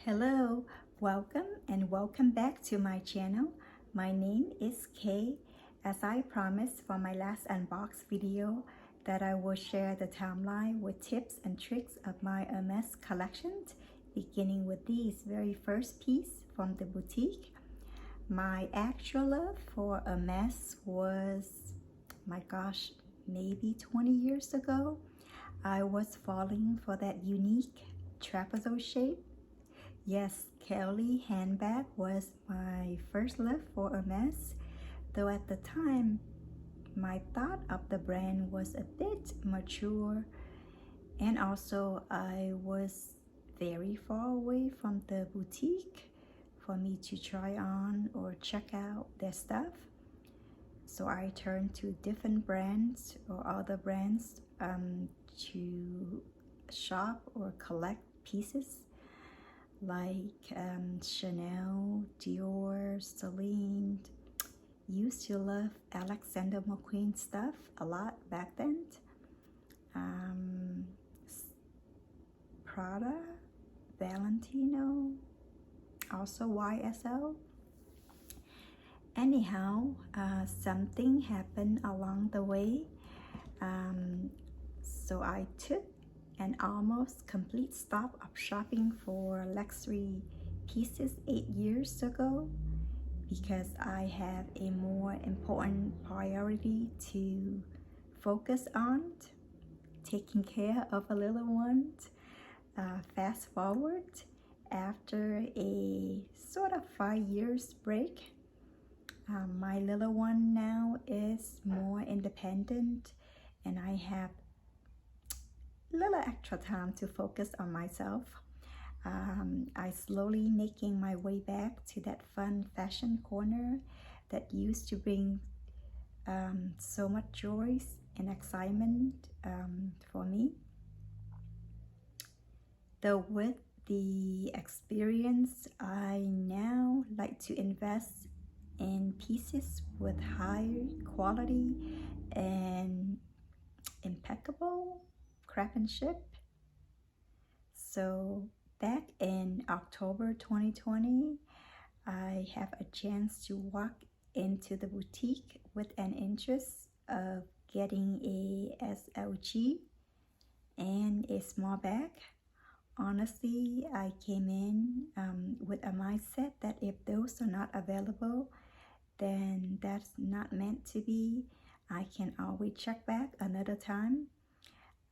Hello, welcome back to my channel. My name is Kay. As I promised for my last unbox video that I will share the timeline with tips and tricks of my Hermes collections, beginning with these very first piece from the boutique. My actual love for Hermes was, my gosh, maybe 20 years ago. I was falling for that unique trapezoid shape. Yes, Kelly handbag was my first love for Hermes, though at the time my thought of the brand was a bit mature, and also I was very far away from the boutique for me to try on or check out their stuff. So I turned to different brands or other brands to shop or collect pieces like Chanel, Dior, Celine. Used to love Alexander McQueen stuff a lot back then. Prada, Valentino, also YSL. Anyhow, something happened along the way. So I took an almost complete stop of shopping for luxury pieces 8 years ago because I have a more important priority to focus on, taking care of a little one. Fast forward, after a sort of 5 years break, my little one now is more independent and I have little extra time to focus on myself. I slowly making my way back to that fun fashion corner that used to bring so much joy and excitement for me. Though with the experience, I now like to invest in pieces with high quality and impeccable craftsmanship. So back in October 2020, I have a chance to walk into the boutique with an interest of getting a SLG and a small bag. Honestly, I came in with a mindset that if those are not available, then that's not meant to be. I can always check back another time.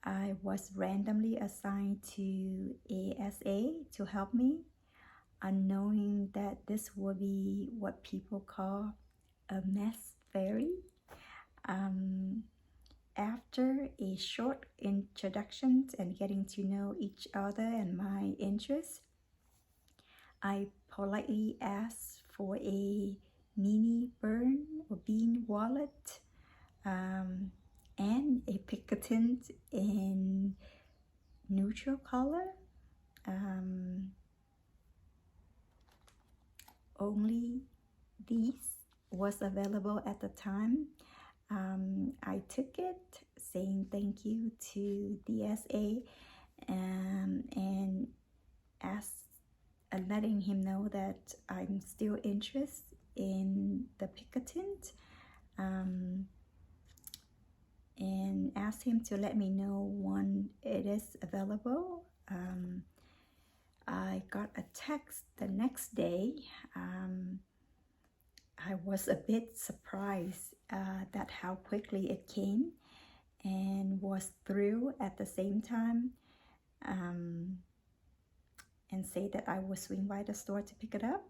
I was randomly assigned to ASA to help me, unknowing that this would be what people call a mess fairy. After a short introduction and getting to know each other and my interests, I politely asked for a mini bean wallet and a Picatinny in neutral color. Only these was available at the time. I took it, saying thank you to DSA and letting him know that I'm still interested in the Picatinny, and asked him to let me know when it is available. I got a text the next day. I was a bit surprised that how quickly it came, and was thrilled at the same time, and say that I will swing by the store to pick it up.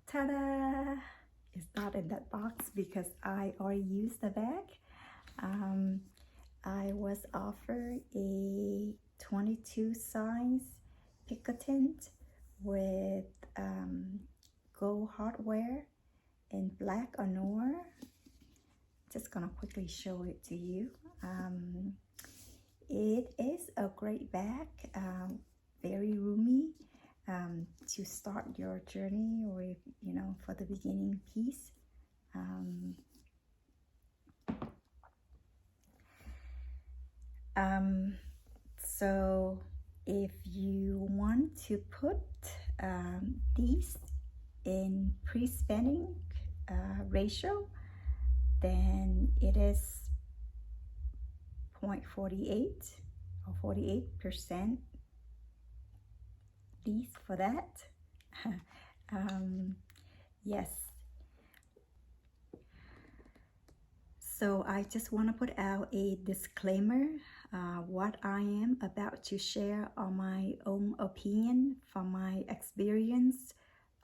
Ta-da! It's not in that box because I already used the bag. I was offered a 22 size Picatinny with gold hardware in black or noir. Just gonna quickly show it to you. It is a great bag, very roomy to start your journey, or for the beginning piece. So if you want to put these in pre-spinning ratio, then it is 0.48 or 48% these for that. Yes. So I just want to put out a disclaimer. What I am about to share are my own opinion from my experience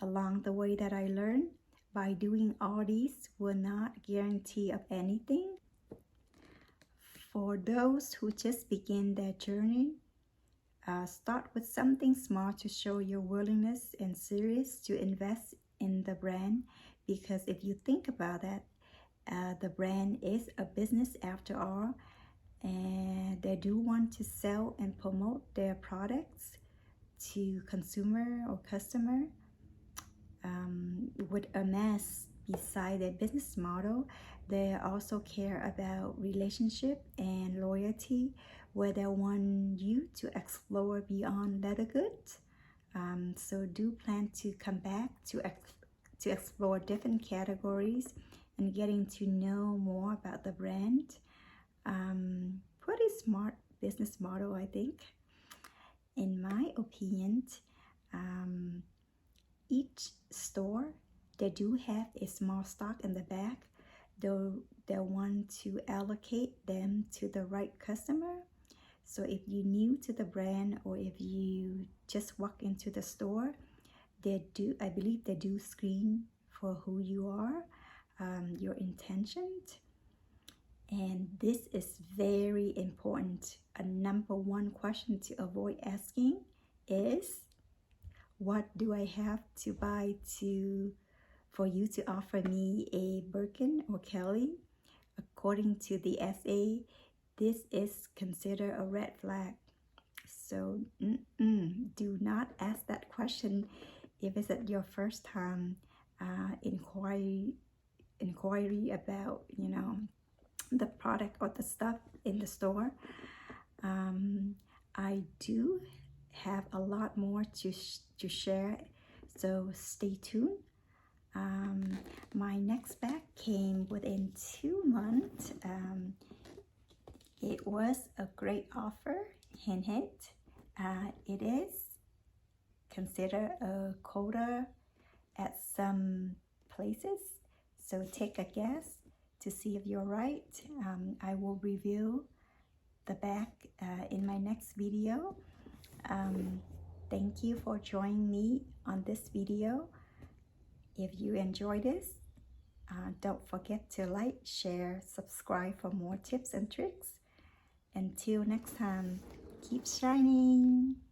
along the way that I learned. By doing all these will not guarantee of anything. For those who just begin their journey, start with something small to show your willingness and serious to invest in the brand, because if you think about that, the brand is a business after all, and they do want to sell and promote their products to consumer or customer. With Hermes, beside their business model, they also care about relationship and loyalty, where they want you to explore beyond leather goods. So do plan to come back to explore different categories and getting to know more about the brand. Pretty smart business model, I think. In my opinion, each store, they do have a small stock in the back, though they want to allocate them to the right customer. So if you're new to the brand, or if you just walk into the store, I believe they do screen for who you are, your intentions. And this is very important. A number one question to avoid asking is, what do I have to buy for you to offer me a Birkin or Kelly? According to the SA, this is considered a red flag. So do not ask that question if it's at your first time inquiry about, the product or the stuff in the store. I do have a lot more to share, so stay tuned. My next bag came within 2 months. It was a great offer. Hint, hint. It is considered a quota at some places, so take a guess to see if you're right. I will review the bag in my next video. Thank you for joining me on this video. If you enjoy this, don't forget to like, share, subscribe for more tips and tricks. Until next time, keep shining.